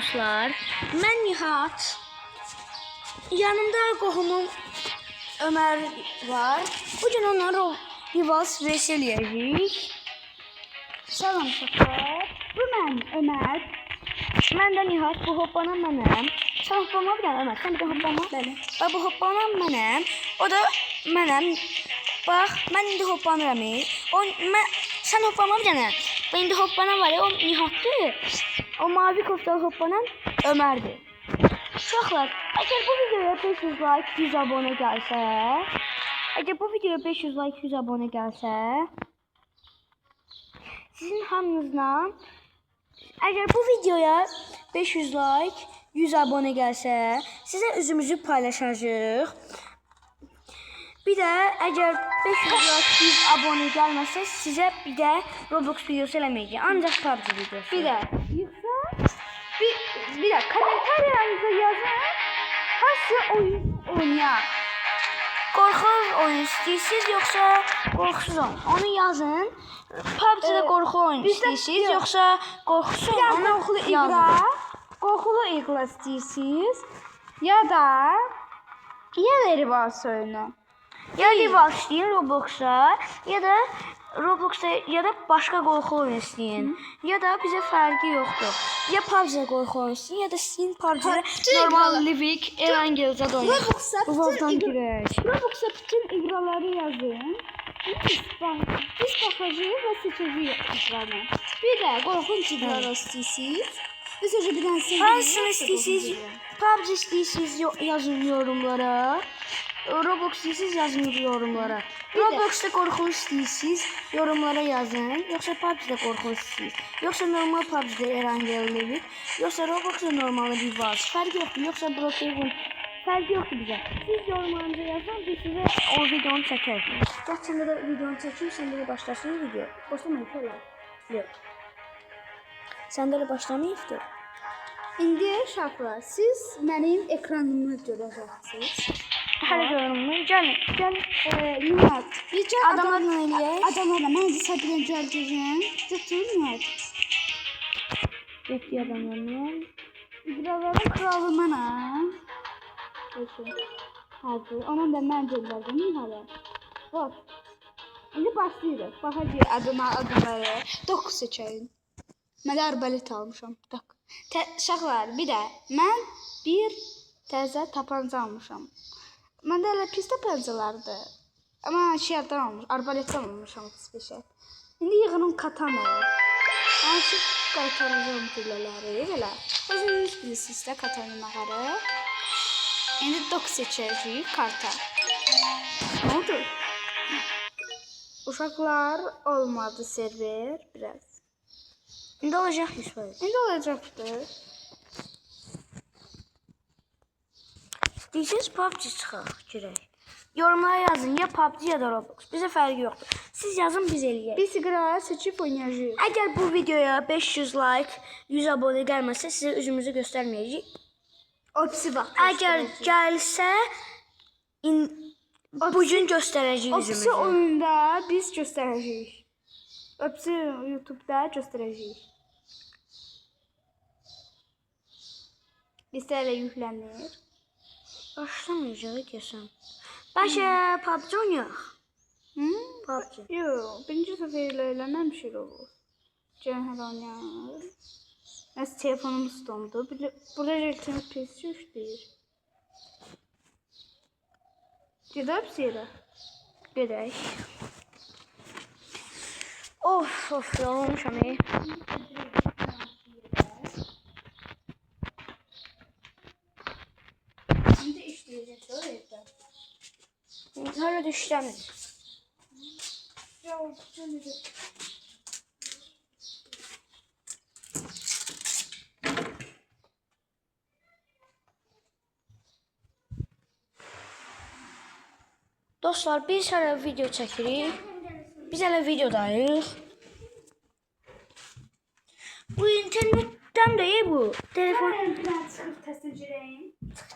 dostlar. Mən Nihat. Yanımda qohumum Ömer var. Bugün onlara Rivals vs eləyəcəyik. Salam uşaqlar. Bu mən Ömer. Mən də Nihat. Bu hoppanan mənəm. Sən hoppama bir dənə Ömer. Sən bir də hoppama. Bəli. Bax bu hoppanan mənəm. O da mənəm. Bax mən indi hoppanıram. Sən hoppama bir dənə. Ben indi hoppanan var ya, o Nihat'dır. O mavi koftalı hoppanan Ömer'dir. Uşaqlar, əgər bu videoya 500 like, 100 abone gəlsə, əgər bu videoya 500 like, 100 abone gəlsə, sizin hamınızla, əgər bu videoya 500 like, 100 abone gəlsə, sizə üzümüzü paylaşacağıq. Bir də əgər 500 like, 100 abone gəlməsə, sizə bir də Roblox videosu eləməyəcək. Ancaq PUBG videosu. Bir də yoksa bir də komentarlarınıza yazın. Hansı oyun oynayaq? Qorxu oyun istəyirsiniz yoxsa qorxusuz oyun? Onu yazın. PUBG-də qorxu oyun istəyirsiniz yoxsa qorxusuz oyun? Qorxulu iqra. Qorxulu iqra istəyirsiniz? Ya da Rivals oyunu. Ya Rivals istəyin Roblox'a, ya da Roblox'da ya da başqa qorxu oyun istəyin. Ya da bizə fərqi yoxdur. Ya PUBG-də qorxu oyun istəyin, ya da sizin PUBG-də normal Livik, Evangelza da oynayın. Roblox'a bütün iqraları yazın. Biz baxacağıq və seçəcəyik iqranı. Bir də qorxunç iqralar istəyirsiniz. Biz önce bir dənə hansını istəyirsiniz? PUBG istəyirsiniz yazın yorumlara. Roblox istəyirsiniz yazın yorumlara. Roblox'da qorxu istəyirsiniz yorumlara yazın. Yoxsa PUBG-də qorxu istəyirsiniz. Yoxsa normal PUBG-də Evangelza, yoxsa Roblox'da normal Rivals. Fərqi yoxdur. Yoxsa Brokehaven. Fərqi yoxdur bizə. Siz yorumlarınızı yazın, biz sizə o videonu çəkək. Bax, səndə də videonu çəkeyim, səndə də başlasın video. Başlamayın, hələ. Yox. Səndə də başlamayıbdır. İndi uşaqlar, siz mənim ekranımı görəcəksiniz. Hələ görünmür. Gəl. Nihat. Bircə Adamlarla eləyək. Adamlarla. Mən də səbirən gələcəyəm. Götür Nihat. Getdi adamlarla. İqraların kralı mənəm. Hazır. Onun da mən göndərdim Nihat'a. Bax. İndi başlayırıq. Baxacağıq adamları. 9 seçəyin. Mən də arbalet almışam. Uşaqlar, bir də mən bir təzə tapanca almışam. Məndə elə pis tapancalardır. Amma şeydən almış, arbaletdən almışam spesial. İndi yığınım katanaya. Hansı qaytaracağım güllələri belə. Özünüz bilirsiniz də katanamaları. İndi 9 seçəcəyik karta. Nə oldu? Uşaqlar olmadı server biraz. İndi olacaq Yusuf. İndi olacaqdır. İstəyirsiniz PUBG çıxaq, girək. Yorumlara yazın, ya PUBG ya da Roblox. Bizə fərqi yoxdur. Siz yazın, biz eləyək. Biz iqraları seçib oynayacağıq. Əgər bu videoya 500 like, 100 abone gəlməsə, sizə üzümüzü göstərməyəcəyik. Opsi vaxt. Əgər gəlsə, bugün göstərəcəyik Opsi üzümüzü. oyunda biz göstərəcəyik. Opsi YouTube'da göstərəcəyik. Bizdə elə yüklənir. Başlamayacaq desəm. Bəlkə PUBG oynayaq. PUBG. Yox, birinci səfərlə eləməmişik olur. Gəlin hələ oynayaq. Nəsə telefonumuz dondu. Burada elektronik pis işləyir. Gedək yerə. Gedək. Of, yorulmuşam. İndi işləyəcək o evdə. Hələ də işləmir. Yox, gələcək. Dostlar, biz hələ video çəkirik. Biz hələ videodayıq. Bu internetdən də bu. Telefon Çıxıb təsdiq edəyim.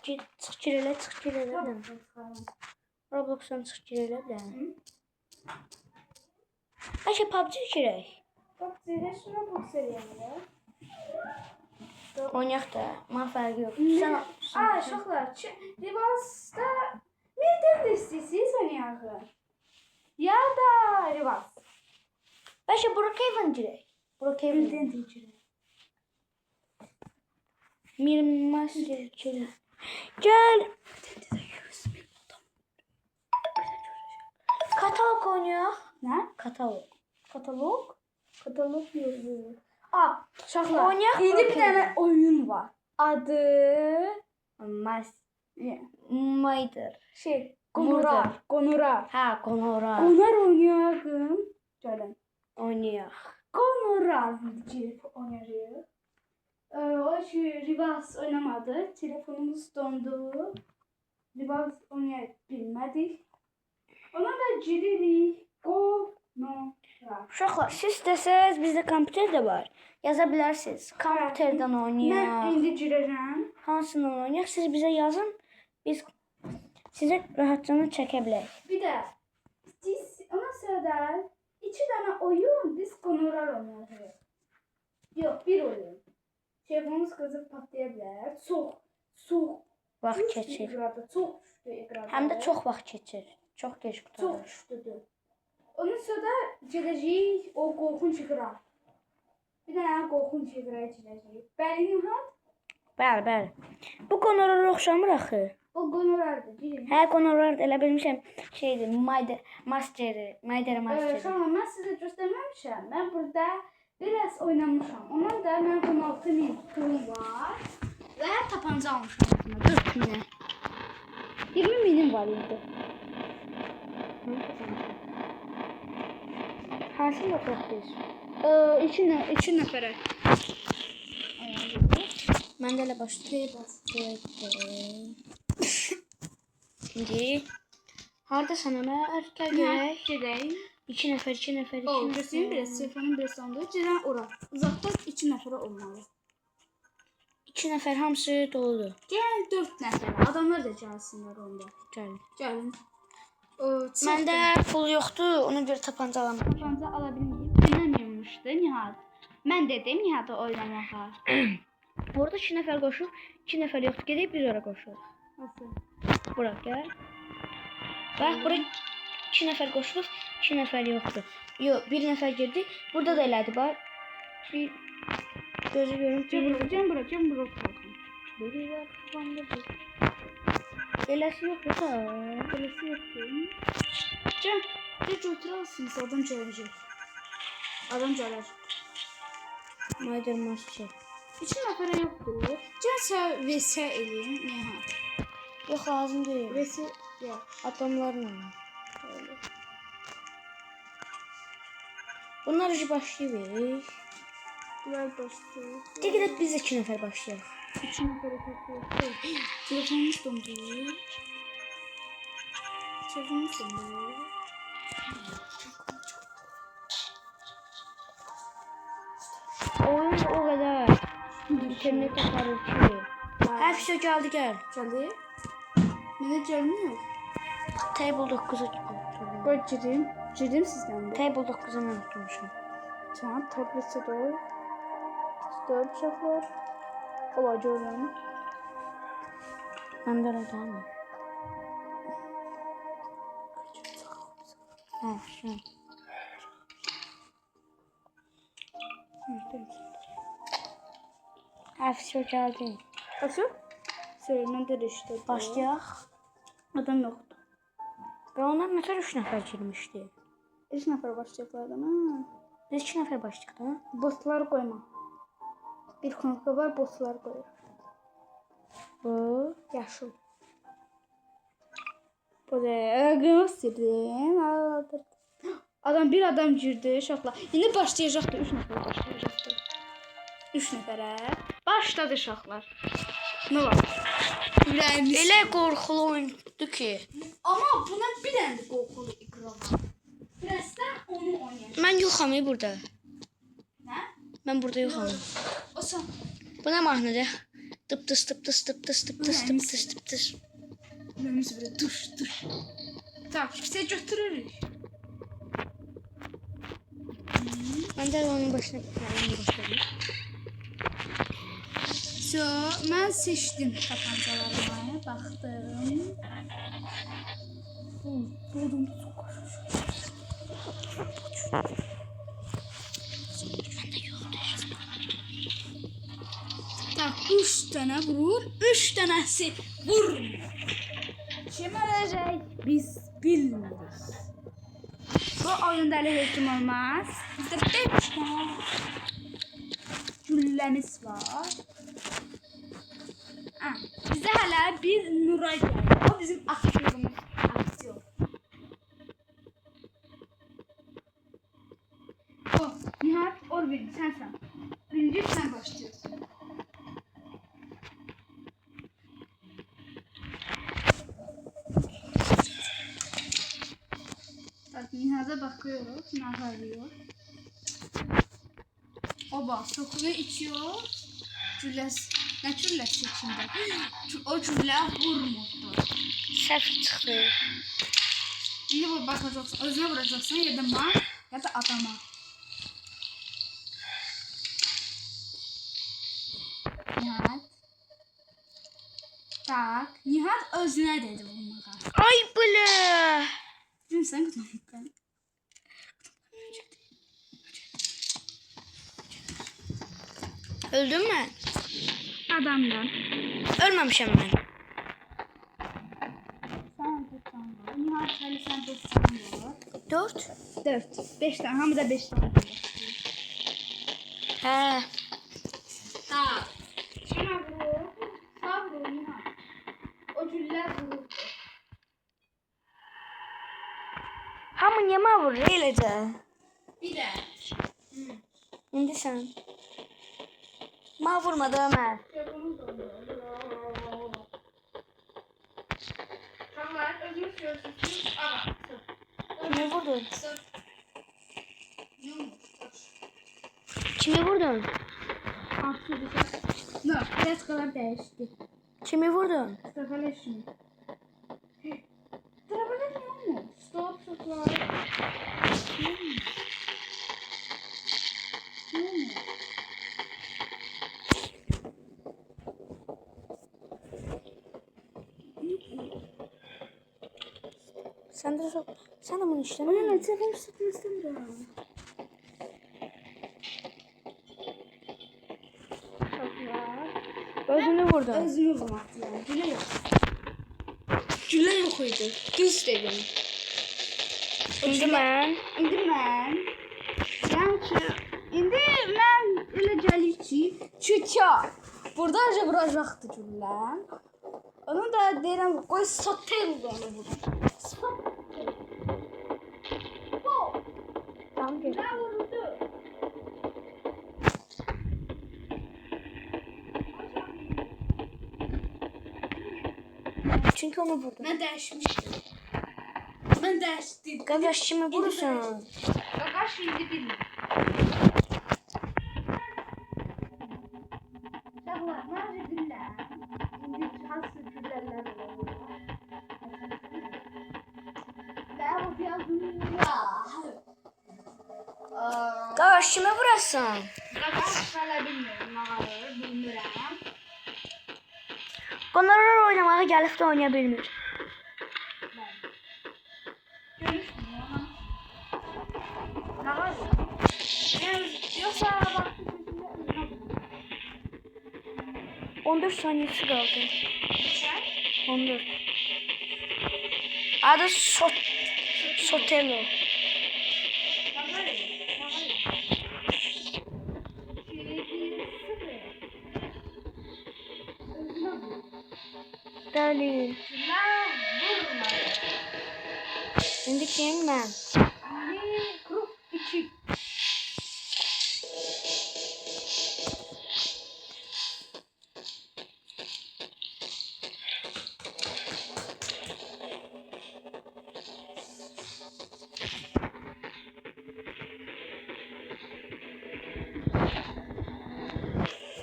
çıx girelə. Roblox'dan çıx girelə də. Bəlkə PUBG girək. PUBG-də şuna box eləyəm. Oynayaq da. Mənə fərqi yox. Sən Ay, uşaqlar, Rivasda birdən də istəyirsiniz oynayağı. Ya da Rivas. Bəlkə Brookhaven girək. Brookhaven. Birdən də girək. Mirmas girək. Gəl. Katalog oynayaq. Nə? Katalog. Katalog? Katalog yox. Uşaqlar, Oynayaq indi bir Brookhaven. dənə oyun var. Adı Maydır. Qonurar. Qonurar. Hə, Qonorar. Qonar oynayaqım. Gəlin. Oynayaq. Qonurar girib oynayırıq. O ki, Rivas oynamadı. Telefonumuz dondu. Rivas oynaya bilmədik. Ona da giririk. Qonurar. Uşaqlar, siz istəsəz bizdə kompüter də var. Yaza bilərsiniz. Kompüterdən Mən oynayaq. indi girəcəm. Hansından oynayaq? Siz bizə yazın. Biz sizə rahatcana çəkə bilərik. Bir də ona sonra da 2 dənə oyun biz qonurar oynayırıq. Yox, bir oyun. Telefonumuz qızıb patlaya bilər. Çox Vaxt keçir. ekranda, çox düşdü ekranda. Həm də çox vaxt keçir. Çox gec çox qurtarır. düşdüdür. Ondan sonra gedəcəyik o qorxunc iqra. Bir dənə qorxunc iqraya gedəcəyik. Bəli, Nihat? Bəli, bəli. Bu Qonorara oxşamır axı. O qonurardır. Girin. Hə, Qonorar elə bilmişəm şeydir, Masteri. Şuna, mən sizə göstərməmişəm. Mən burada biraz oynamışam. Ondan da mən 16.000 pulum var. Və tapanca almışam. 4.000'e. 20.000'im var idi. Hansını oxuyaq? İki nəfərə. Mən də elə başlayıb. İndi hardasan Ömər? Gəl görək. Gedək. 2 nəfər, 2 nəfər, 2 O, nəfər. göstərin biraz. Telefonun biraz sandı. Gedən ora. Uzaqda 2 nəfərə olmalı. 2 nəfər hamısı doludur. Gəl 4 nəfərə. Adamlar da gəlsinlər onda. Gəlin. Gəlin. Məndə pul yoxdur, ona görə tapanca alamam. Tapanca ala bilməyib. Oynamıyormuşdu Nihat. Mən dedim Nihat'a oynamağa. Orada 2 nəfər qoşub, 2 nəfər yoxdur. Gedib biz ora qoşuruq. Nasıl? Bura gəl. Bax, bura 2 nəfər qoşulub, 2 nəfər yoxdur. Yox, 1 nəfər girdi. Burada da elədi bax. Bir gözü görüm. Cəm bura. Biri var, kafamda bir. Eləsi yoxdur da. Belası yoxdur. Cəm, de götürərsiniz, adam gələcək. Adam gələr. Maydır master. 2 nəfərə yoxdur. Gəl sən VS eləyin Nihat. Yox, lazım deyil. VS yox. Adamlarla. Bunlar işi başlayıb. Bunlar başlayır. Dəqiqət biz 2 nəfər başlayaq. 2 nəfərə yoxdur. Telefonumuz dondu. Oyun o qədər. İnternet aparır ki. Hər şey gəldi, gəl. Gəldi. Mənə gəlmir. Table 9'a Qoy girim. Girim sizdən də. Table 9'a mən tutmuşam. Tamam, tabletə doğru. Stop şaflar. Ola görürəm. Məndə elə gəlmir. Hə, şu. Hər şey gəldi. Açıq? Söyləmən də işte. Başlayaq. Adam yoxdur. Və ondan məsəl 3 nəfər girmişdi. 3 nəfər başlayıqlardan, ha? Biz 2 nəfər başlayıq da. Botlar qoyma. Bir knopka var, botlar qoyur. Bu Yaşıl. Bu da göstərdim. Bir adam girdi uşaqlar. İndi başlayacaqdı. 3 nəfər başlayacaqdı. 3 nəfərə. Başladı uşaqlar. Nə var? Ürəyimiz. elə qorxulu oyundur ki. Amma buna bir dənə də qorxulu ekran var. Birazdan onu oynayacağıq. Mən yoxam burada. Nə? Mən burada yoxam. O sən. Bu nə mahnıdır? Tıp tıs tıp tıs tıp tıs tıp tıs tıp tıs tıp tıs. Ürəyimiz belə duş. Tak, bizə götürürük. Mən də onun başına başlayayım. So, mən seçdim tapancalarımı, baxdım. Buldum. Tak, 3 dənə vurur, 3 dənəsi vurmur. Kim olacaq? Biz bilmirik. Bu oyunda elə hökm olmaz. Bizdə 5 dənə gülləmiz var. Bizə hələ bir Nuray gəlir. O bizim aktyorumuz. Aktyor. O, Nihat, Orvin, sənsən. Birinci sən başlıyorsun. Bak, Nihat'a bakıyoruz. Ne arıyor? Oba, sokuyor, içiyor. Ne cüllesi içinde? O cülle vurmurdu. Səhv çıxdı. Şimdi bu bakacaksın, özüne vuracaksın ya da man ya da adama. Nihat. Tak, Nihat özüne dedi vurmağa. Ay bile. Dün sen kutlamışsın. Öldüm mü? Adamdan. Ölmemişim ben. Sen tutsan var. Nihat şöyle sen tutsan var. 4. 4. 5 tane. Hamı da 5 tane. He. Tak. Şuna vurur. Sağ vurur Nihat. O cüller vurur. Hamı yema vurur eləcə. Bir de. İndi sən. Ma vurmadı Ömer. Tamam, özür söylüyorsunuz. Ama. Kimi vurdun? Kimi vurdun? No, biraz kadar değişti. Kimi vurdun? Stabilization. Stabilization mu? Stop, stop. Sen de bunu işleme. Oyun sefer istemiyorum. Özünü vurdun. Özümü vurmak yani. Güle yok. Gülle yok idi. Düz dedim. İndi mən. İndi mən. İndi mən elə gəlir ki, çünki burada acı vuracaqdı gülləm. Onu da deyirəm, qoy satel onu vurur. Tamam gel. Nə vurdu? Çünkü onu vurdun. Mən dəyişmişdim. Mən dəyişdim. Qardaş kimi vurursun? Qaqaş indi bilmir. Uşaqlar, necə güllər? İndi hansı güllərlər olur? Və o biraz dünya. Qardaş kimi vurasın? Qaqaş hələ bilmirəm, mağarır, bilmirəm. Bunlar oynamağa gəlib də oynaya bilmir. Görüşmür ona. Mağarır. Yoxsa vaxtı sözündə özünə 14 saniyesi kaldı. Sən? 14. Adı Sotelo. Mağarır. Deli. Mən vurmadım. Şimdi kim ben? Grup 2.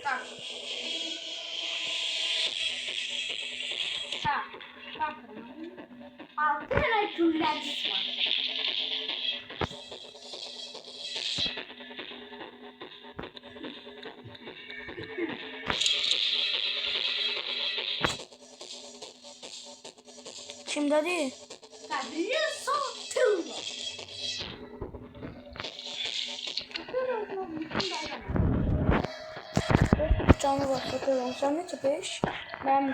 Tak. Tak. Bakın. 6 tane güllemiz var. Kimdədir? Qədir satılma. Canlı başla koyalım. Sen neçə 5? Mənim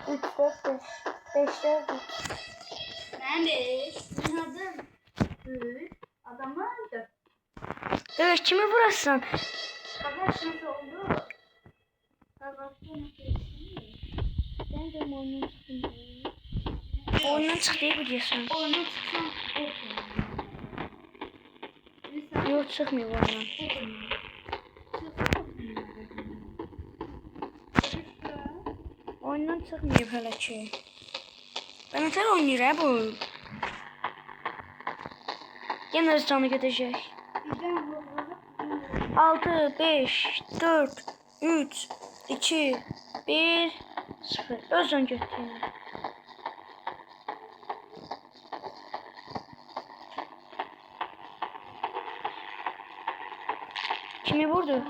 3, 4, 5. 5'lər 3. Mən 5. Adım 3. Adamlar 4. Evet, kimi vurasın? Qardaş nasıl oldu? Qardaş Ben de oyundan çıxdım. Oyundan çıxdı biliyorsun. oyunu tutsam olsun. Yok, çıxmıyor oyundan. Oyundan çıxmıyor hələ ki. Ben nətər oynayır hə bu? Yenə öz canı gedəcək. 6, 5, 4, 3, 2, 1, 0. Öz can götürüyor. Kimi vurdu?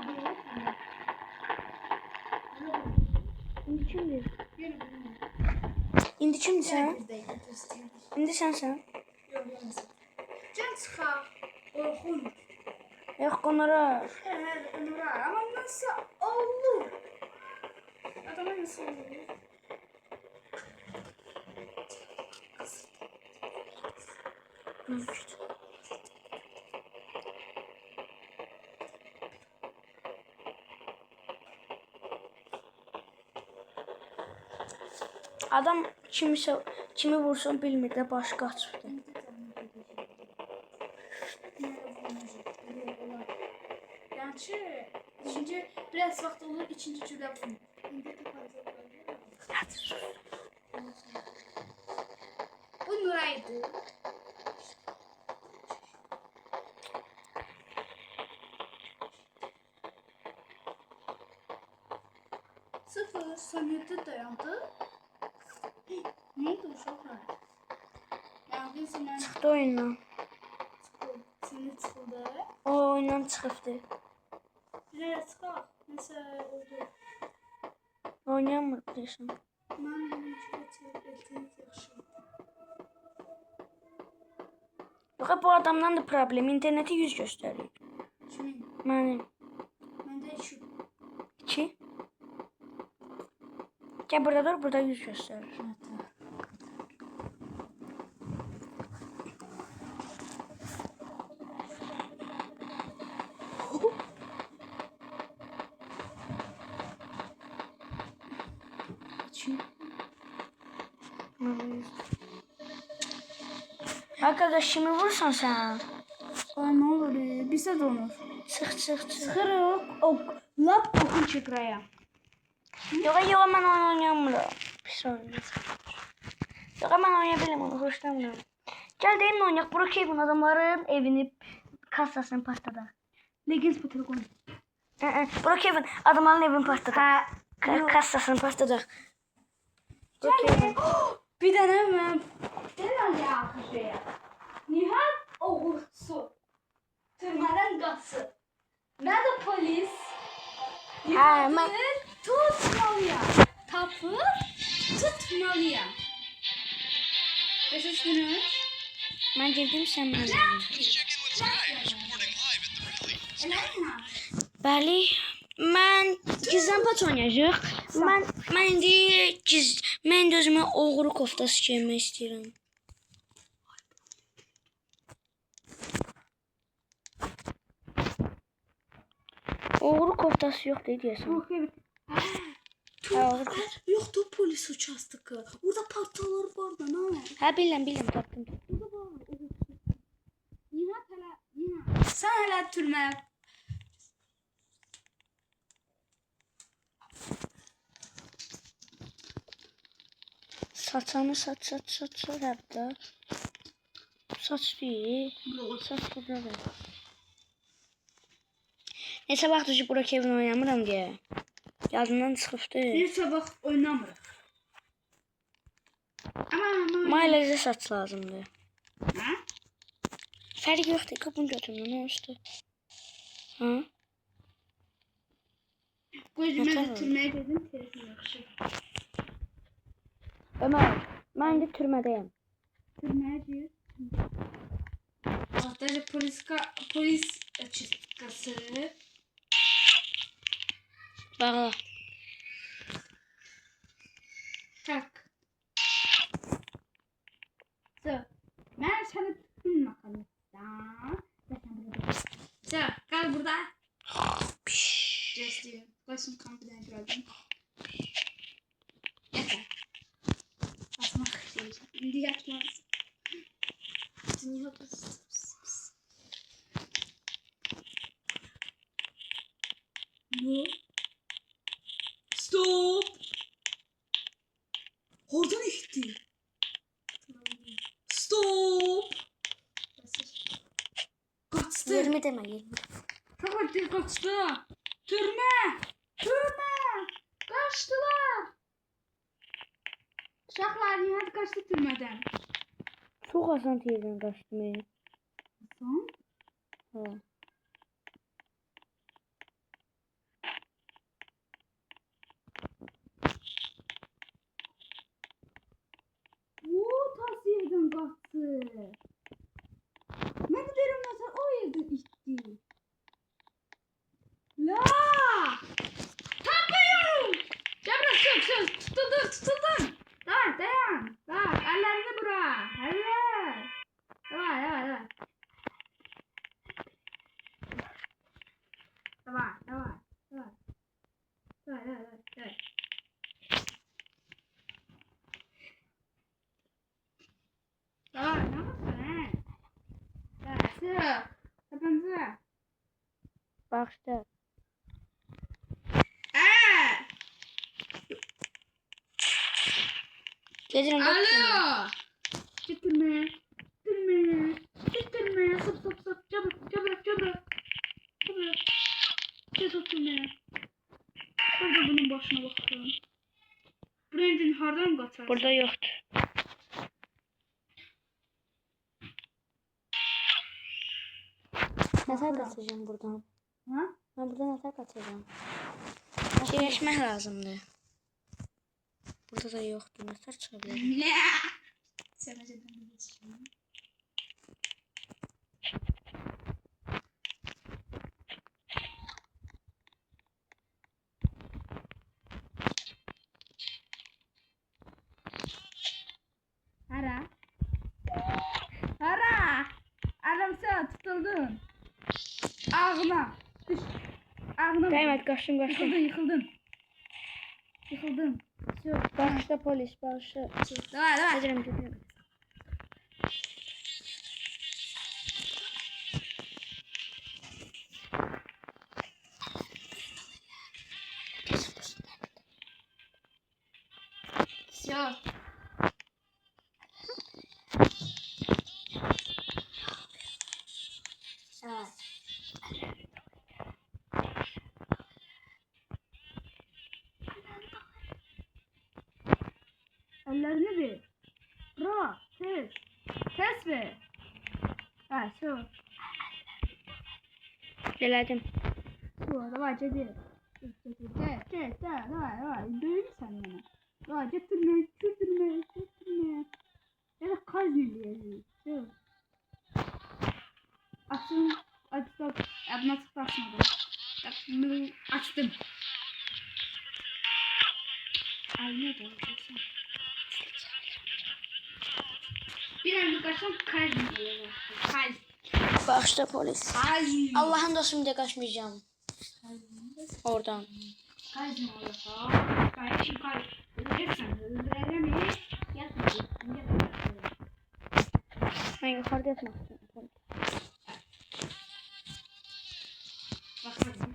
İndi kimdir? İndi kimdir sen? İndi sensən. Can çıxaq. Qorxun. Yox, qonorar. Ömür ama nasıl olur? Adama nasıl olur? Adam kimi vursun bilmir də başı qaçıbdı. Gerçi ikinci biraz vakit olur ikinci cümle bunu. Hadi sus. Bu Nuray'dı. Sıfır saniyede dayandı. Ne oldu uşaklar? Yani senden Çıxdı oyundan. seni çıkıldı. O oyundan çıxıbdı. Nereye çıkar? Mesela oldu. Oynayamır bilirsən. Ben bunu ettiğiniz yaşım. Yox, bu adamdan da problem. İnterneti yüz göstərir. Kimin? Mənim. Ben de şu. 2. Gəl burada dur, burada yüz göstərir. Arkadaş kimi vursan sen? Ay ne olur bize de olur. Çıx. Kırık ok. Lap okun çıkraya. Yox, mən oyun oynayamıram. Pis oynuyor. Yox, mən oynaya bilməm onu, xoşlamıram. Gəl deyim nə oynayaq. Brookhaven adamların evini, kassasını partladaq. Legends Battle koy. Brookhaven adamların evini partladaq. Kassasını partladaq. Brookhaven. Bir tane ben. Gel ya şuraya. Nihat oğursu. Tırmadan gası. Nerede polis? Ha, Nihat'ı tutmalıya. Tapı tutmalıya. Yaşasınız. Mən girdim, sən mənə. Elena. Bəli, mən gizlənpaç oynayacaq. Mən indi özümə oğru koftası geymək istəyirəm. Oğru koftası yox deyəsən. Yok da polis uçastıkı. Orada parçalar var da ne? Hə, biləm, tapdım. Nihat hele. Sen hele türme. Saçanı saç hətta. Saç deyil. Saç buradadır. Neçə vaxtdır ki, Brookhaven oynamıram deyə. Yadımdan çıxıbdı. Bir sabah oynamırıq. Ama. Maylarca saç lazımdır. Ha? Fərq yoxdur, qapını götürmə, nə olsun? Ha? Gözüme götürmeye dedim telefon yakışı. Ömər, Ben de türmədəyim. Türmədir. Bak, даже polis açıkçası. Bağla. Tak. So. Ben sana tuttum bakalım. So, kal burada. Just you. Listen confident dragon. Yeter. Basmak isteyeceğim. Şimdi yatmaz. Dünya No. Stop. Oradan gitti. Stop. Kaçtı. 20 deme 20. Çok hadi kaçtı. Türme. Türme. Kaçtılar. Uşaqlar niyə qaçdı türmədən? Çok asan teyzden kaçtım ya. Son. Ha. Oo, tas yerdən qaçdı. Mən də deyirəm nəsə o yerdən itdi. La! Tapıyorum. Cabra sök. Tutuldun. Dayan. Bak, ellerini bırak. Evet. Давай. Давай. Давай, ne yapıyorsun? Sök. Tabanca. Başta. Gelirim bakayım. Alo. Getirme. Sıp. Çabuk. Get oturma. Burada bunun başına bakıyorum. Brandon hardan kaçar? Burada yoktu. Nasıl kaçacağım buradan? Ha? Ben buradan nasıl kaçacağım? Şeyleşmek lazımdı. Burada da yoktu. Nasıl çıkabilirim? Ne? Sen acaba ne geçiyorsun? Hara. Adamsa tutuldun. Ağına. Düş. Ağına. Kaymet kaçtım. Yıkıldın. Yok. Başta polis. Başta. Давай. Gelirim. Все. Evet. Ellerini bir. Bra. Ses ver. Ha, şu. Geledim. Şu, давай, cedir. Давай. Dövün sen bana. Давай, getirme. Ya da kaznediyoruz. Şu. Açtım. Adına tıklatmadım. Açtım. Ay ne de olacaksa. Bir an kaçsam kaznediyoruz. Başta polis. Allah'ın dostum diye kaçmayacağım. Oradan. Kazma olsa. Kardeşim öleceksen öldüremeyiz. Yatmayacaksın. Ben yukarıda yatmak istiyorum. Bakarım.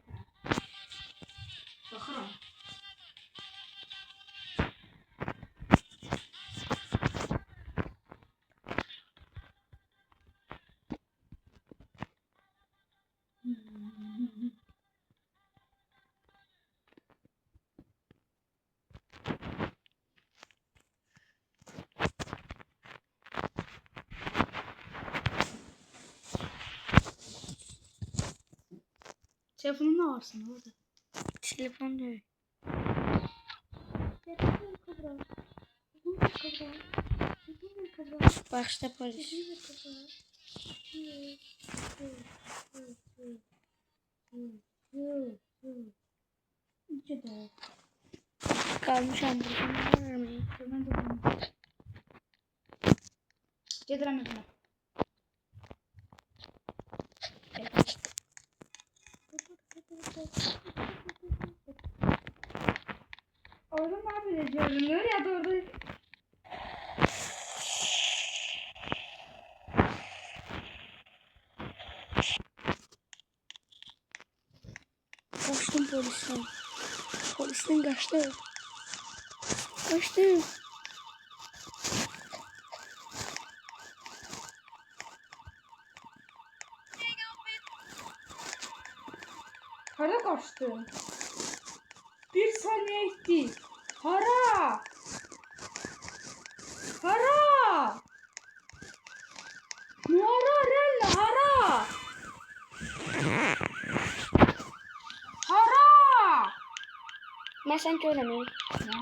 Telefonun ne varsın orada? Telefon değil. Telefon kabra. Bağışla polis. Qalmışam burada. Gedirəm özümə. Orada ne yapacağım? Ya da orada... Qaçdım polisten. Polisten qaçdım. Qaçdım. Hara kaçtın? Bir saniye gitti. Hara! Hara! Nuara rel hara! Hara! Mən sən görməyim. Ne?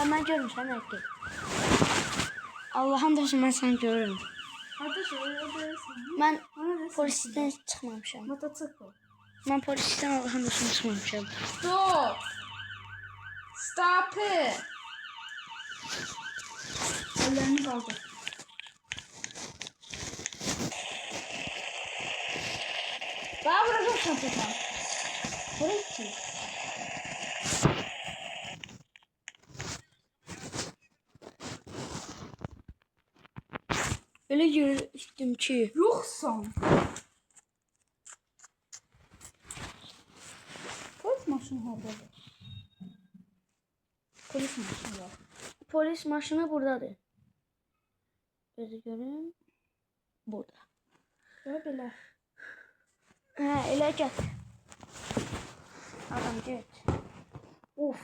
Mən görmüşəm həqiqət. Allah'ın olsun mən sən görürüm. Kardeş oradaysan. Mən polisten çıxmamışam. Motocikl. Mən polisten Allah'ın olsun çıxmamışam. Stop! Stop it! Ellerini kaldır. Daha vuracağım çantadan. Buraya ki. Öyle gördüm ki. Yoksan. Polis maşını hardadır? Polis maşını var. Polis maşını buradadır. Gözü görüm. Burada. Böyle belə. Hə, elə get. Adam get. Uf.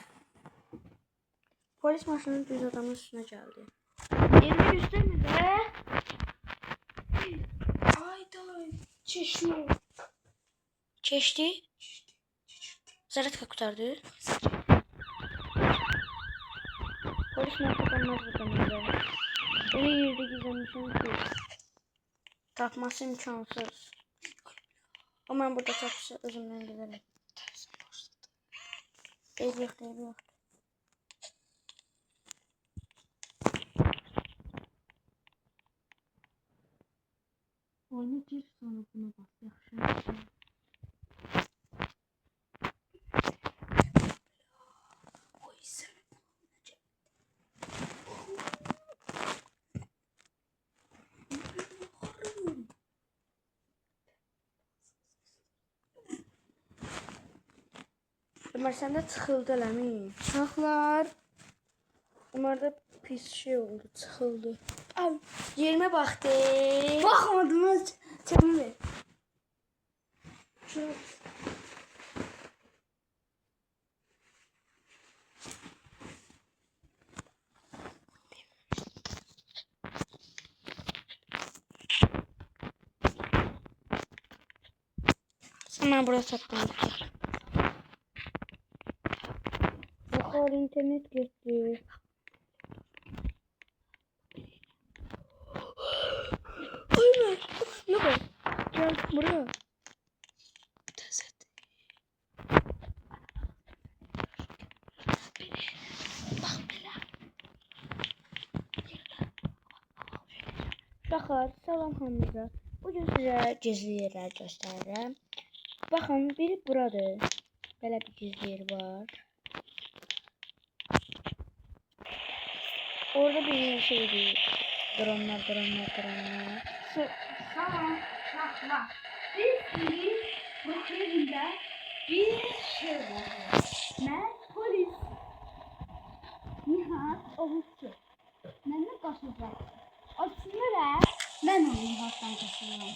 Polis maşını düz adamın üstüne geldi. Elini gösterme be. Ayda çeşme. Keçdi. Zaratka kurtardı. Polis mahkememiz burada. Öyle yerde gizlenmişim ki. Tapması imkansız. Ama ben burada tapsa özümden giderim. Değil yok, değil yok. Oyunu gir sonra buna bas. Yaxşı. Ömer sende tıxıldı eləmi? Uşaqlar. Ömer'de pis şey oldu, tıxıldı. Al, yerime baxdı. Baxmadım az çəmə ver. Şuraya. Hemen buraya sattım. Yukarı internet gitti. Ömer, ne var? Gel buraya. Uşaqlar, salam hamınıza. Bugün sizə gizli yerlər göstərirəm. Baxın, biri buradır. Belə bir gizli yer var. Orada bir şeydir. Dronlar. Tamam, uşaqlar. Biz bu filmdə bir şey var. Mən polis. Nihat Oğuzcu. Məndən qaçacaq. Aslında da mən onu Nihatdan qaçıram.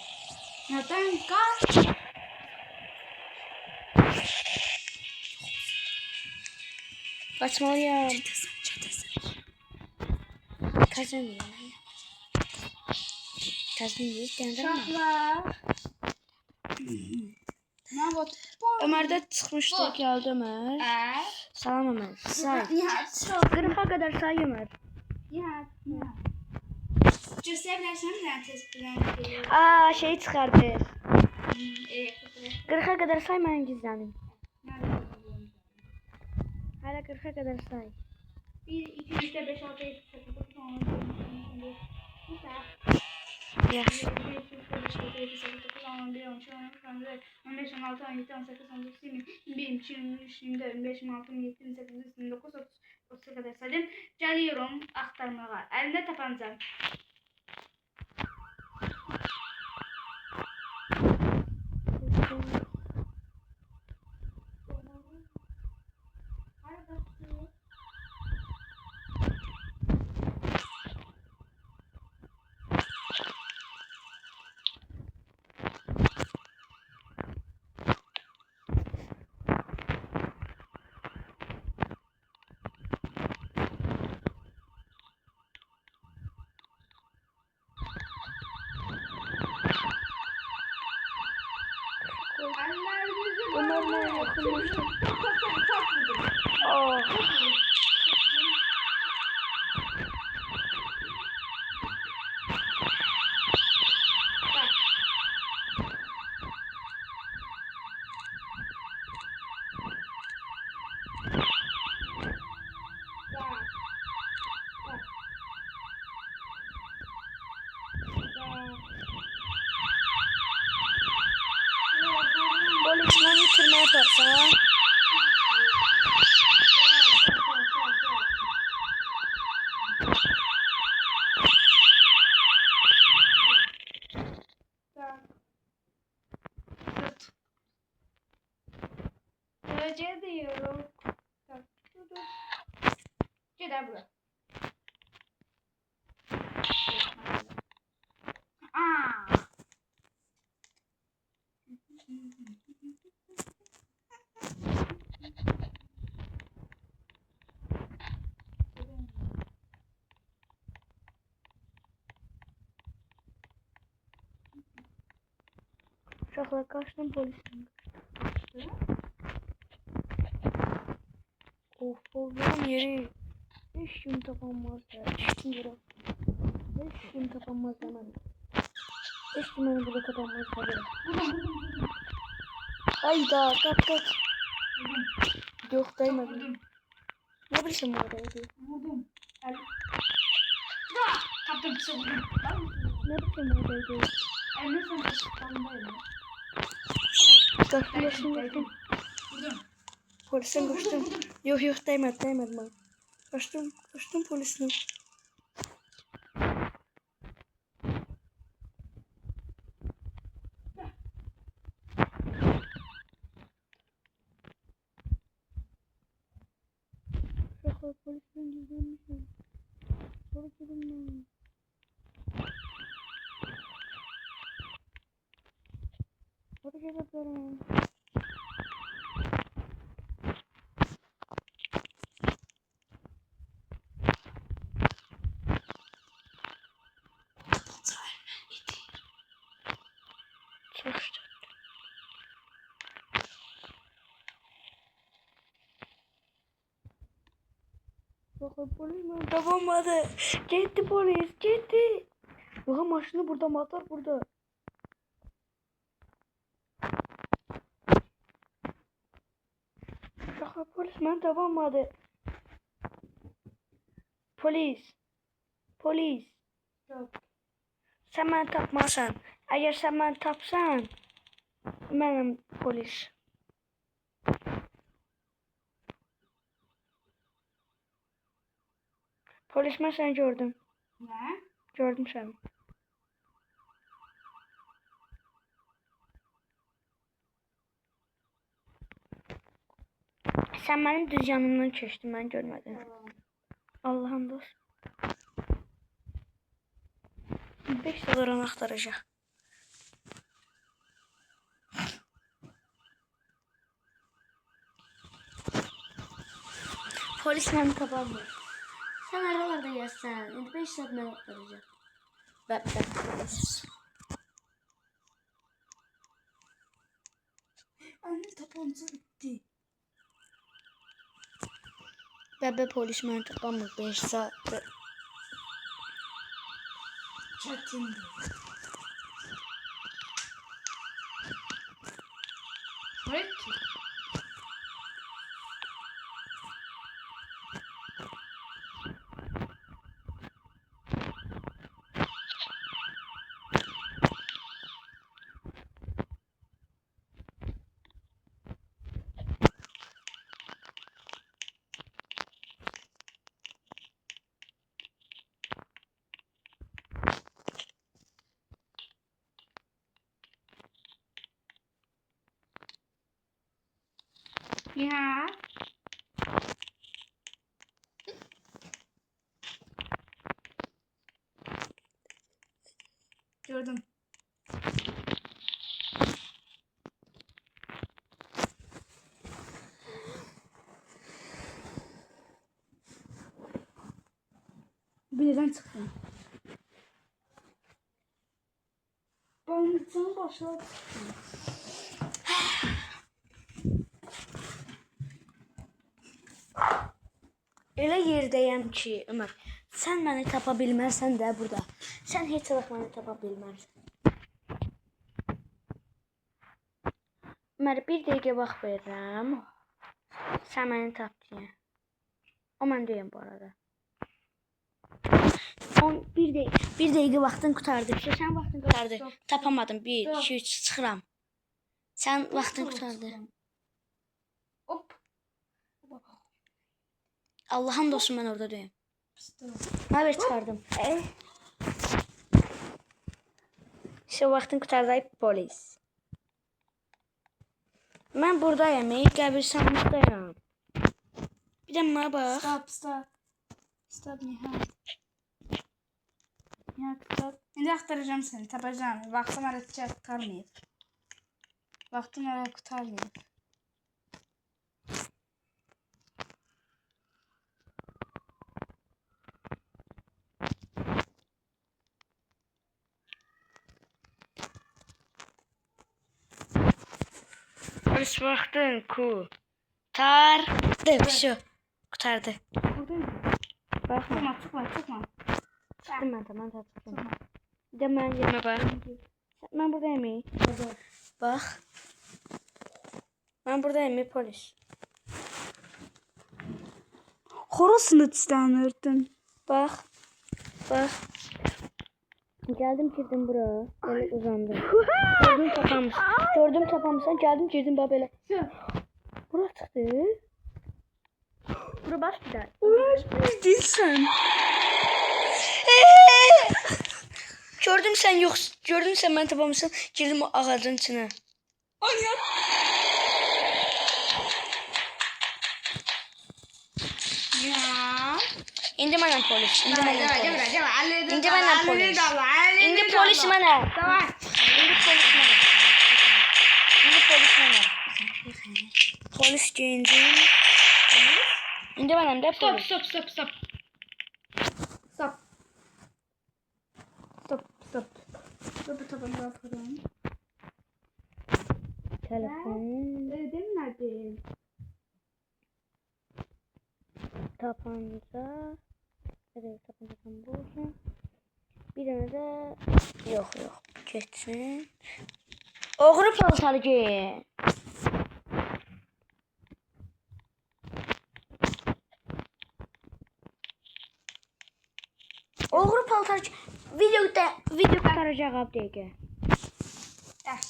Neden qaç? Kaçmalıyım. Kazanıyorum. Uşaqlar. Nə var? Ömer de çıkmıştı, geldi Ömer. Salam Ömer. Say. Nihat. 40'a kadar say Ömer. Ya. Göstərə bilərsən mən testdən geliyorum. Aa şey çıxardı. Evet. 40'a kadar say ben gizlenim. Hala 40'a kadar say. 1, 2, 3, 4, 5, 6, 7, 8, 9, 10, 11, 12, 13, 14, Yaxşı. 15, 16, 17, 18, 19, 20, 21, 22, 23, 24, 25, 26, 27, 28, 29, 30'a kadar saydım. Geliyorum aktarmağa. Elimde tabancam. Umarım yakınmıştır. Aa. Polisman bitirme yaparsan. Derece diyorum. Gider buraya. Aa. Uşaqlar kaçtım polisten. Of olduğum yeri hiç kim tapamaz ya. Hiç kim yere. Hiç kim tapamaz hemen. Hiç kim beni burada tapamaz tabii. Hayda kaç. Yok değmedi. Vurdum. Ne bileyim oradaydı. Vurdum. Kaptım vurdum. Ne bileyim oradaydı. Eline sen taşıttandayım. Kaçtım. Vurdum. Polisten kaçtım. Yok değmedi bana. Kaçtım polisin. Uşaqlar polisten gizlenmişim. Sonra dedim ben. Hadi cevaplarım. Çalıştı. Bakın polis mi? Tapamadı. Gitti polis. Gitti. Bakın maşını burada, motor burada. Bakın polis beni tapamadı. Polis. Yok. Sen beni tapmasan. Eğer sen beni tapsan. Benim polis. Polis ben seni gördüm. Ne? Gördüm seni. Sen benim düz yanımdan geçtin, ben görmedim. Tamam. Allah'ım dost. 5 dolar aktaracak. Polis beni tapamıyor. Sen aralarda yazsan. Şimdi 5 saat ben aktaracağım. Ben polis. Anne tabanca bitti. Bebe polis beni tapamıyor 5 saat. çətindir. Buraya ki. Ya. Gördüm. Birden çıktım. Ben sana başladım. Elə yerdəyəm ki, Ömər, sən məni tapa bilməzsən də burada. Sən heç vaxt məni tapa bilmərsən. Ömər, bir dəqiqə vaxt verirəm. Sən məni tap deyə. O mən deyəm bu arada. Bir dəqiqə vaxtın qurtardı. Sən vaxtın qurtardı. Tapamadım. 1, 2, 3 çıxıram. Sən vaxtın qurtardı. Hop. Allah'ın dostu mən orada deyim. Haber çıxardım. İşte vaxtın qurtardı polis. Mən buradayım, qəbirstanlıqdayım. Bir də mənə bax. Stop Nihat. Nihat stop. İndi axtaracağım seni, tapacağım. Vaxtım ara qurtarmayıb. Vaxtım ara qurtarmayıb. Polis vaxtın qurtardı. Şu, qurtardı. Buradayım. Baxma. Çıkma. Çıxdım mən tamam çıxdım. Bir də mən yerimə bax. Mən buradayım. Bax. Mən buradayım polis. Xorasını istəmirdin. Bax. Geldim girdim bura. Böyle uzandım. Gördüm tapamışsan. Geldim girdim baba böyle. Bura çıktı. Bura baş bir daha. Bildin sen. Gördüm sen yok. Gördüm sen ben tapamışsan. Girdim o ağacın içine. Anya. Ya. İndi mənəm polis. İndi mənəm polis. İndi İndi mənəm polis. İndi polis mənəm. Tamam. İndi polis mənəm. İndi polis mənəm. Polis giyindim. İndi mənəm də polis. Stop. Stop tabanı yapalım. Telefon. Değil nerede? Tapanca. Evet tapancam bu olsun. Bir tane de yok geçsin. Oğru paltarı giyin. Oğru paltarı video kurtaracak abi.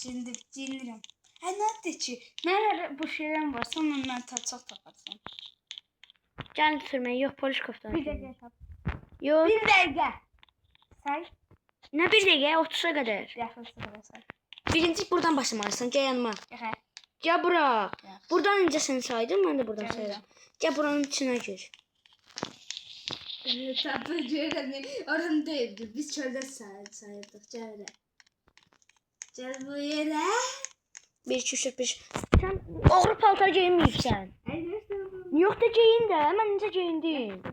Şimdi dinlerim. Nerede ki? Nerede bu şeyler var? Sonra ben çok taparsın. Can sürmeyi yok polis koftanı. Bir dakika yap. Yok. Bir dakika. Say. Ne bir dakika 30'a kadar. Yaxşı sıra say. Birinci buradan başlamalısın. Gel yanıma. Yaxşı. Gel bura. Yaxşı. Buradan önce seni saydım ben de buradan Gel saydım. Gel buranın içine gir. Tatlıcı orada değildi. Biz çölde sayırdık. Gel bu yere. 1, 2, 3, 4, 5. Sen oğru paltar giyinməyibsən. Yok da giyin de. Hemen necə giyindin?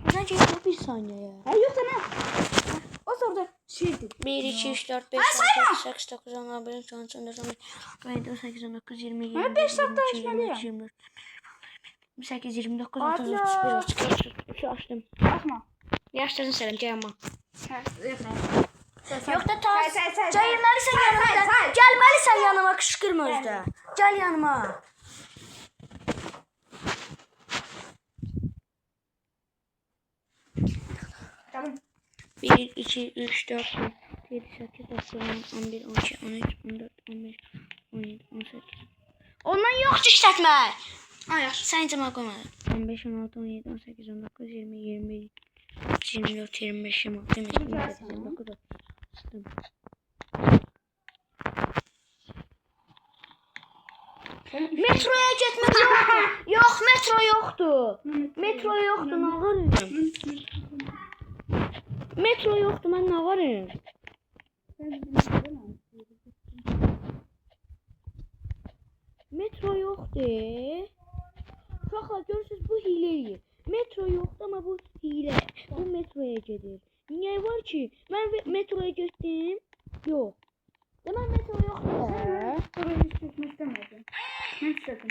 Buradan giyindim bir saniye. Yok sana. O orada şeydi. 1, 2, 3, 4, 5, 6, 7, 8, 9, 10, 11, 12, 13, 14, 15, 17, 18, 19, 20, 21, 5 dakika 22, 23, 24, 28, 29, 30, Abla. 31, 32, 33 açtım. Bakma. Yaşasın selam cayma. Yox Yok da tas. Cayırlarsan yanıma. Gelmelisən yanıma kışkırma özdə. Gel yanıma. Tamam. 1, 2, 3, 4, 5, 7, 8, 9, 10, 11, 12, 13, 14, 15, 17, 18. Ondan yok işletme. Ay, Sen hiç ama koymadın. 15, 16, 17, 18, 19, 20, 21, 24, 25, 26, 27, 28, 29, 30. Metroya gitmek yok. Yok metro yoktu. Metro yoktu ne varım? Metro yoktu ben ne varım? Metro yoktu. Fakat görürsünüz bu hileyi. Metro yoktu ama bu hile. Bu metroya gelir. Niye var ki? Ben metroya gittim. Yok. Demek metro yoktu. Oraya hiç gitmek istemedim. Ben istedim.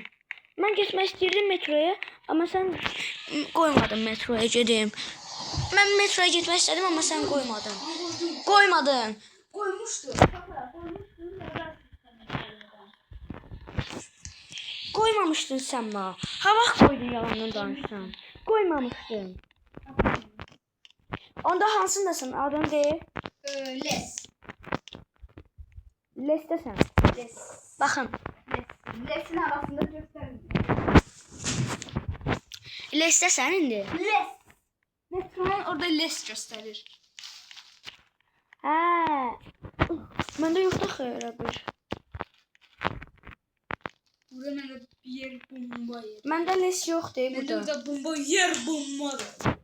Ben geçmek istedim metroya ama sen koymadın metroya gedim. Ben metroya gitmek istedim ama sen koymadın. Koymadın. Koymuştu. Koymamışdın sen bana. Ha vaxt koydun yalandan danışsan. Koymamışdın. Onda hansındasın? Adın de. Les. Lestesən. Les. Baxın. Les'in arasında göstermiyor. Lestesən indi. Les. Metronun orada les gösterir. Hə. Məndə yoxdur xeyr bir. Burada məndə bir yer bomba yer. Məndə les yoxdur Məndə burada. burada bomba yer bombadır.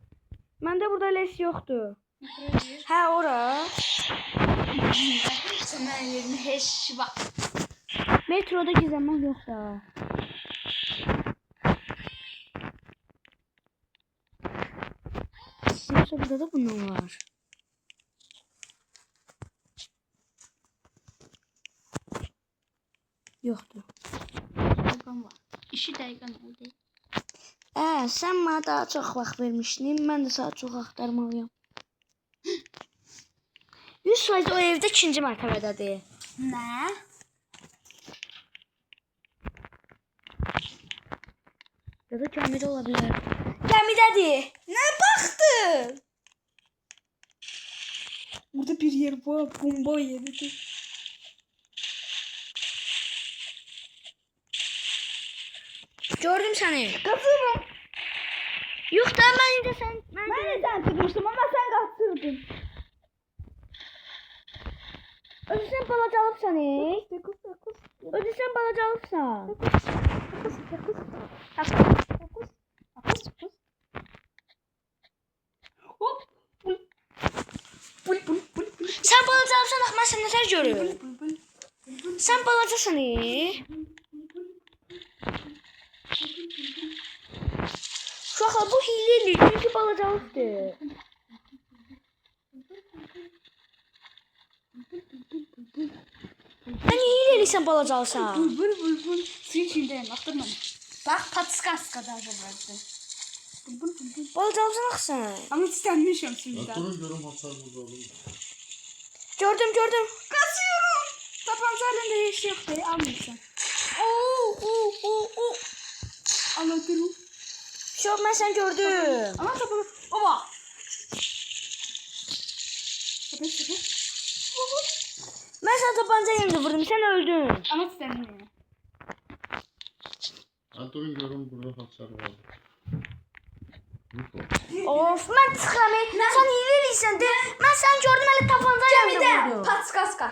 Məndə burada les yoxdur. Metro yer. Hə ora. Sana yerini heç vaxt. Metroda gizlənmək yoxdur. Yoxsa burada da bundan var. Yoxdur. Daqiqam var. 2 dəqiqən oldu. Sən mənə daha çox vaxt vermişdin. Mən də sənə çox axtarmalıyam. 100% o evdə ikinci mərtəbədədir. Nə? Ya da gəmidə ola bilər. Gəmidədir. Nə baxdın? Burada bir yer var. Bomba yeridir. Gördüm səni. Qaçırım. Yox da mən indi sən Mən də sən tutmuşdum ama sen qaçırdın. özü sən balaca alıbsan. Özü sən balaca alıbsan. Hop. Bul. Sən balaca alıbsan axı mən sən nətər görürüm. Sən balacasan. Uşaqlar bu hiləli çünki balacalıqdır. Sən niyə hiləlisən balacalısan? Bul. Suyun içindeyim. Baktın mı? Bak patskaska da verdim. Bul. Balacalısan axı sən. Ama istenmişim suyundan. Durun görüm hasar burada olur. Gördüm. Kaçıyorum. Tabancayla hiç yok be. Almıyorsun. Oo. Anlatırım. Yox mən sən gördüm. Ama tabanca. Oba. Sepet. Mən sənə tabanca ilə vurdum, sən öldün. Ama istenmiyor. Ha durun görün burada hasar var. Yok o. Of, mən çıxıram. Sən hiləlisən de. Mən səni gördüm, elə tabanca ilə vurdum. Patskaska.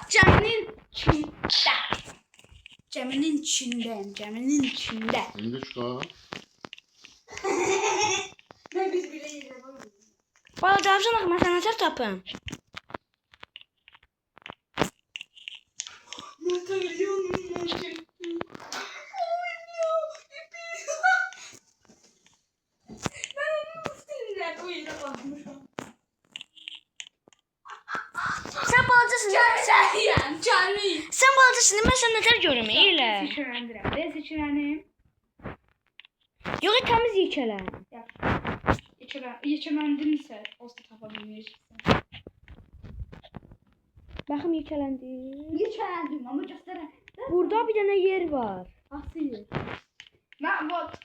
Geminin içinde. Elinde çıkar. Ne biz bile yapalım. Balacalısan axı mən sənə nətər tapım? Sən balacasın. Sən balacasın, mən səni nətər görüm elə? Seçilendirəm. Ben seçilenim. Yox, təmiz yekələn. Yekələndinsə, olsa tapa bilməyəcəksən. Baxım yekələndi. Yekələndim, amma göstərəm. Burada bir dənə yer var. Hansı yer? Mən, bak.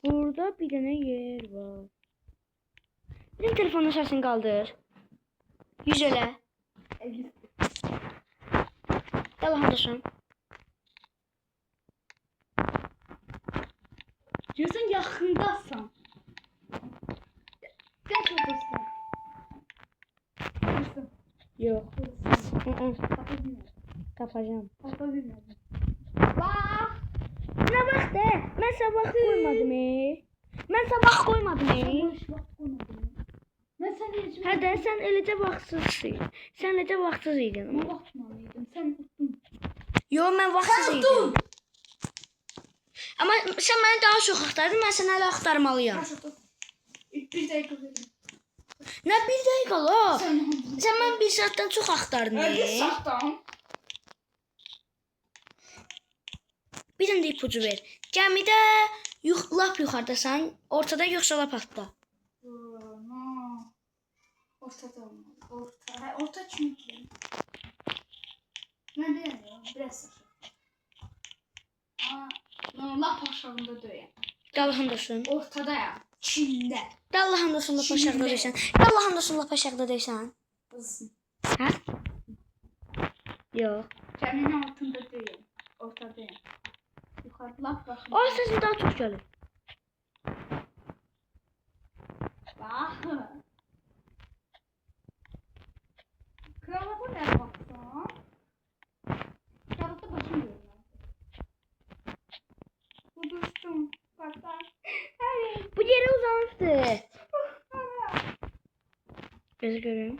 Burada bir dənə yer var. Benim telefonun səsini qaldır. Yüz elə. Yalandaşım. Görsən yaxındasan. Gəl şuradasın. Görsən. Yok. Tapa bilmədim. Tapacağım. Tapa bilmədim. Bax. Ne vaxtı? Mən sabah koymadım. Mən sabah koymadım. Boş vaxt qoymadım. Mən səni heç Hə də sən eləcə vaxtsızsın. Sən eləcə vaxtsız idin. Mən vaxtmalıydım. Sən unuttun. Yo, mən vaxtsız Sən idim. unuttun. Amma sən məni daha çox axtardın, mən səni hələ axtarmalıyam. Bir dəqiqə verin. Nə bir dəqiqə la? Sən Sən mən bir saatdan çox axtardın. Öyle saxtan. Bir dənə də ipucu ver. Gəmidə lap yuxarıdasan, ortada yoxsa lap altda? Ortada olmalı. Orta çünkü. Ne diyeyim ya? Biraz saçma. Lap aşağında döyəm. Allah'ın olsun. Ortada ya. Çində. Allah'ın olsun lap aşağıda deyirsən. Allah'ın olsun lap aşağıda deyirsən. Qızsın. Hə? Yox. Gəminin altında döyəm. Ortadayım. Yuxarı lap başında. O səsin daha çox gəlir. Bax. Krala bu nə baxsan? Kralda başım görünür. Bu dostum. Bak bak. Hayır. Bu yere uzanıbdı. Gözü göreyim.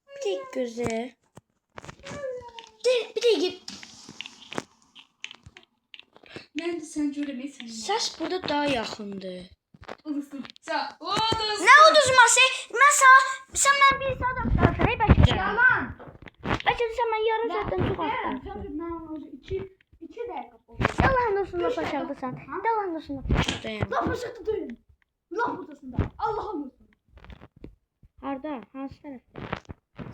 Bir tek gözü. Bir tek Mən də sən görəməyəsən. səs burada daha yaxındır. Uduzsun. Sağ. Uduzsun. Nə uduzması? Sən mən bir saat axtarırsan, ey bəlkə də. Yalan. Bəlkə də sən mən yarım saatdan çox axtarırsan. Mən onu iki dəqiqə oldu. Allah'ın olsun laf aşağıdasan. Allah'ın olsun laf aşağıdayım. Laf aşağıda döyün. Laf ortasında. Allah'ım olsun. Harda? Hansı tərəfdə?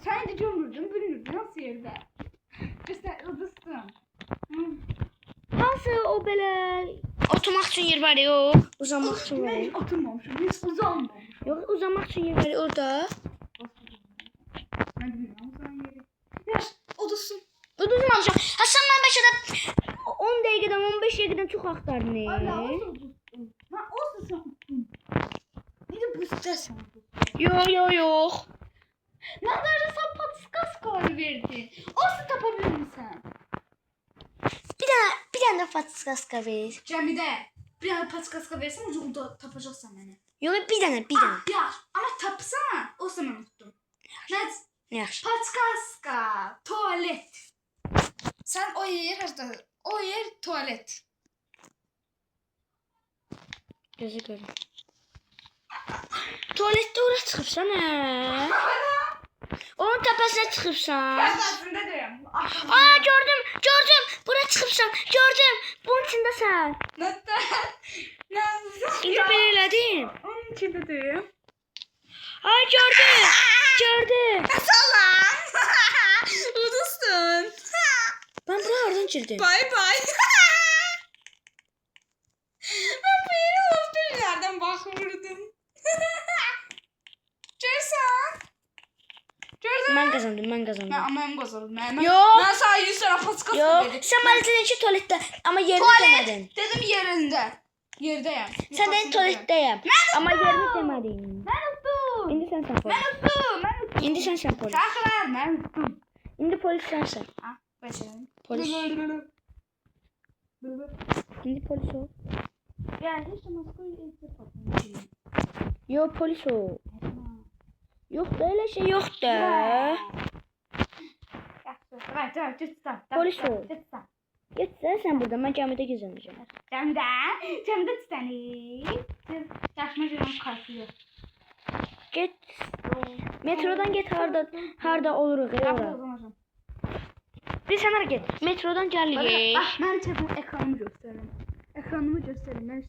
Sen de görmürdün, bilmirdin nasıl yerde. İşte uduzsun. Hansı o belə oturmaq üçün yer var yox? Uzanmaq üçün var. Ben oturmamışım, hiç uzanmamışım. Yox, uzanmaq üçün yer var orada. Ben bilmiyorum, uzan yeri. Yaş, uduzsun. Uduzmamışam. Ha sən mən bəlkə də 10 dəqiqədən 15 dəqiqədən çox axtardın. Allah, o da uduzsun. Ben o da sen uddun. Bir de bu istersen uddun. Yox. Ben sadece sen patiskas koy verdin. O da tapabilir misin? Bir dənə də patiskaska ver. Cemide. Bir tane patikaska versen o da tapacaksan beni. Yox, bir dənə. Ya ama tapsana. O zaman unuttum. Ne? Yaxşı. Patikaska. Tuvalet. Sen o yer harda? O yer tuvalet. Gözü görün. Tualetdə ora çıxıbsan hə? Onun təpəsinə çıxıbsan. Aslında diyorum. Aa gördüm. Bura çıxıbsan. Gördüm. Bunun içindəsən. Nasıl? İndi belə elədin. Onun içinde diyorum. Ay gördüm. Nasıl lan? Uduzsun. Ben bura hardan girdim? Bay bay. Ben bu yere unuttum nereden bakmıyordum. Görsen. Mən qazandım. Ben kazandım. Yok. Ben sana 100 tane paskas Yox, verdim. sən mənə dedin ki, tualetdə, amma yerini Tuvalet. demədin. Dedim yerinde. Yerdeyim. Sən dedin tualetdəyəm, amma yerini demədin. Ben unuttum. İndi sən polis. Ben unuttum. İndi sən polis. Saklar ben unuttum. İndi polis sənsən. Ha, başarım. Polis. İndi polis ol. Yani hiç maskoyu ilk Yox, polis ol. Yox da elə şey yox da. Polis ol. Get sən burada, mən gəmidə gəzənəcəm. Cemde tutanı. Yaşma canım kalkıyor. Get. Metrodan get harda oluruq Ya ora. buradan. Bir sənə get. Metrodan gəlirik. Ah, mən telefon ekranımı göstərirəm. Ekranımı göstərirəm. Mən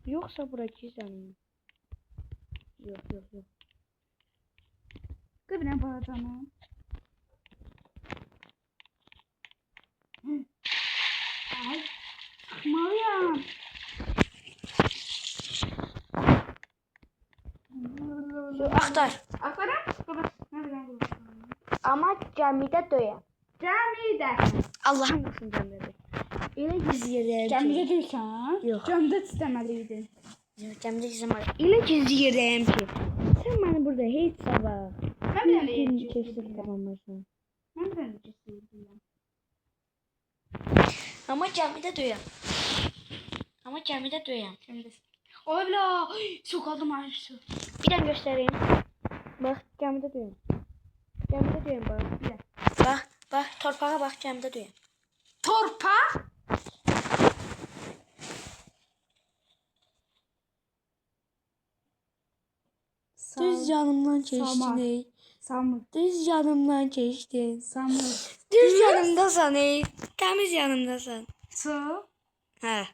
Yoxsa bura gizlənim. Yox. qıbına balacanım. Ay, çıkmalıyam. Axtar. Axtaram? Nereden bulacağım? Amma gəmidə döyəm. Cəmidə. Allahın olsun gəmidə. Elə gizləyirəm. Cəmidə deyilsən? Yox. Cəmidə istəməliydin. Gəmidə gizləməliyəm. Elə gizləyirəm ki. Sən məni burada heç sabah. Mən bir dənə Gün yiyəcək keçdik istəyirəm. tamamlasan. Mən bir dənə yiyəcək istəyirəm. Amma gəmidə döyəm. Cəmidə. Oy bila, su qaldım ay su. Bir dənə göstəreyim. Bax, gəmidə döyəm. Bax. Bax, torpağa bax, gəmidə döyəm. Torpa? Düz yanımdan keçdin. Samar. Ey. Samur. Düz yanımdan keçdin. Samur. Düz yanımdasan ey. Təmiz yanımdasan. Su. Hə.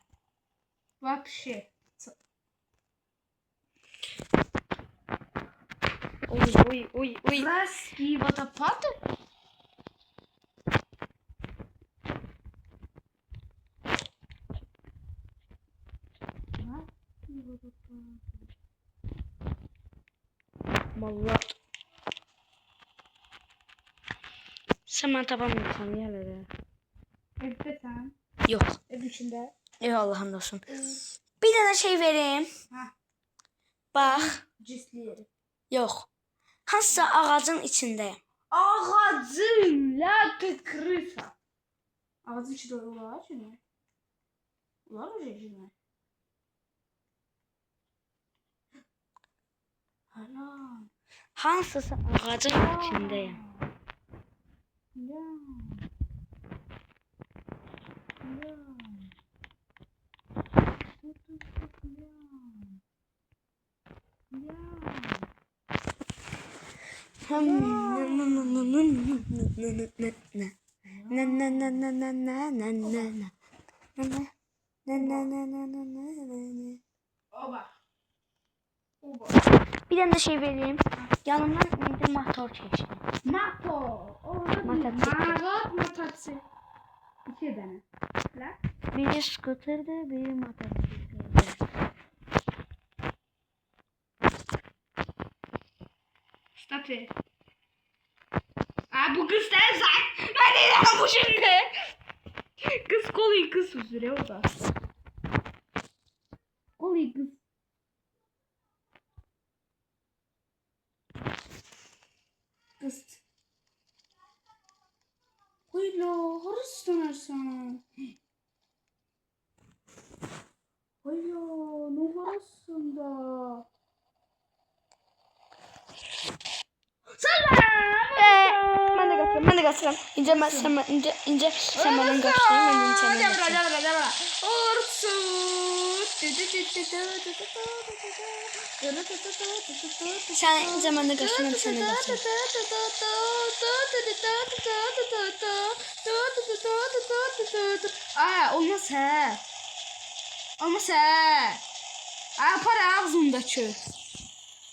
Вообще. Oy. Райские водопады? Vallahi. Sən məni tapamıyorsan ya hələ də. Evde sen. Yox. Ev içinde. Ey Allah'ın olsun. Bir dənə şey vereyim. Ha. Bax. Cisli yeri. Yox. Hansısa ağacın içindəyəm. Ağacın la крыса. Ağacın içinde olar mı? Olar mı cecime? Hala. Hansısa ağacın içindəyəm. Ya. Oba. Oba. Bir dənə də şey vereyim. Yanımdan indi motor keçdi. Mato. Mototsikl. Mototsikl. İki tane. La. Biri skuterdir, biri motosikletdir. Stop it. Aa bu kız sen. Ben de bu şimdi. Kız kolu kız süzüyor o da. Kolu kız. Kız. Huyla, horus dönersen. Huyla, ne horussun da. Mən də qaçıram. İncə sən məndən qaçırsan, mən də incə Cabra. Sən incə mən də qaçıram, sən də qaçıram. Aa olmaz he. Olmaz he. Aa para ağzımdaki.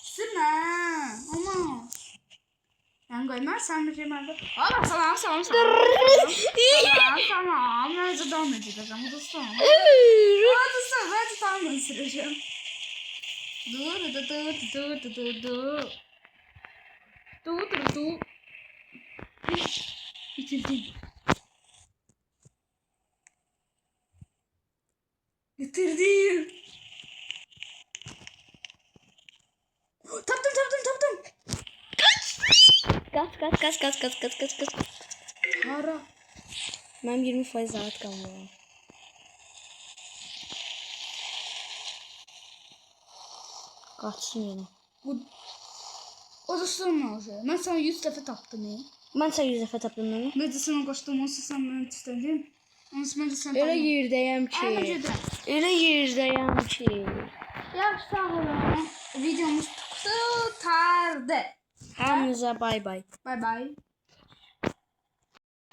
Sırma. Olmaz. Ben koymazsam bir şey ben de. Ama salam. Tamam. Ben de devam edeceğim. Bu da son. Hadi tamam süreceğim. Dur. Bitirdim. Taptım. Qaç. Hara. Mənim 20% rahat qalmıram. Qaçsın yenə. O da son olacak. Ben sana 100 defa taptım ya. Mən sən 100 dəfə tapdım məni. Ben de sana koştum. Olsa sen beni istedin. Olsa ben de sana Elə yerdəyəm Ama ki. gedirəm. Elə yerdəyəm ki. Yaxşı, sağ olun. Videomuz tutardı. Hamınıza bay bay. Bay bay.